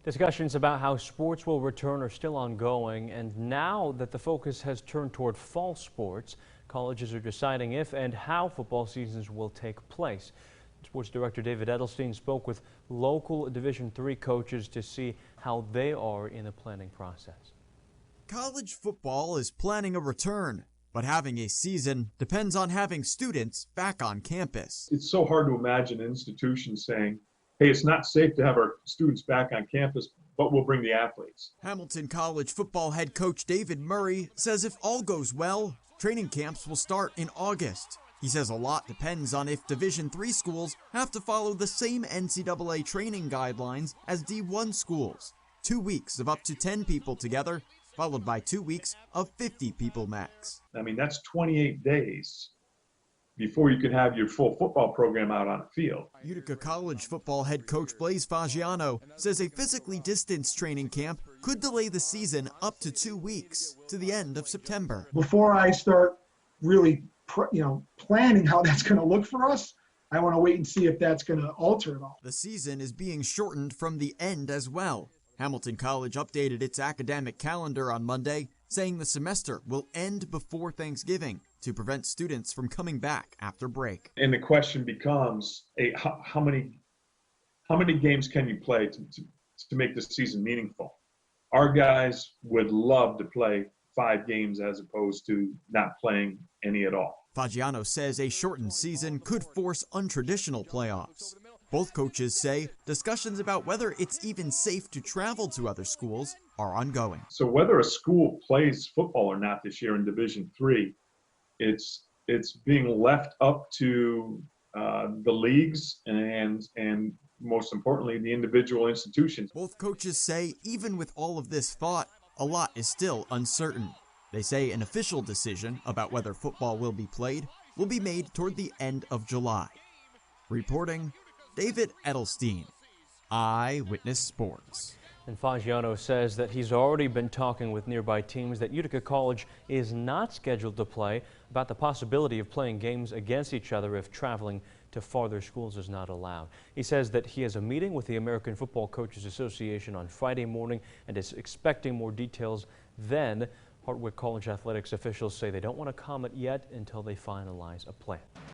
Discussions about how sports will return are still ongoing, and now that the focus has turned toward fall sports, colleges are deciding if and how football seasons will take place. Sports Director David Edelstein spoke with local Division III coaches to see how they are in the planning process. College football is planning a return, but having a season depends on having students back on campus. It's so hard to imagine institutions saying, hey, it's not safe to have our students back on campus, but we'll bring the athletes. Hamilton College football head coach David Murray says if all goes well, training camps will start in August. He says a lot depends on if Division III schools have to follow the same NCAA training guidelines as D1 schools. 2 weeks of up to 10 people together, followed by 2 weeks of 50 people max. I mean, that's 28 days before you could have your full football program out on the field. Utica College football head coach Blaise Fagiano says a physically distanced training camp could delay the season up to 2 weeks to the end of September. Before I start really planning how that's going to look for us, I want to wait and see if that's going to alter it all. The season is being shortened from the end as well. Hamilton College updated its academic calendar on Monday, saying the semester will end before Thanksgiving to prevent students from coming back after break. And the question becomes, how many games can you play to make the season meaningful? Our guys would love to play 5 games as opposed to not playing any at all. Fagiano says a shortened season could force untraditional playoffs. Both coaches say discussions about whether it's even safe to travel to other schools are ongoing. So whether a school plays football or not this year in Division III, it's being left up to the leagues and most importantly, the individual institutions. Both coaches say even with all of this thought, a lot is still uncertain. They say an official decision about whether football will be played will be made toward the end of July. Reporting, David Edelstein, Eyewitness Sports. And Fagiano says that he's already been talking with nearby teams that Utica College is not scheduled to play about the possibility of playing games against each other if traveling to farther schools is not allowed. He says that he has a meeting with the American Football Coaches Association on Friday morning and is expecting more details then. Hartwick College athletics officials say they don't want to comment yet until they finalize a plan.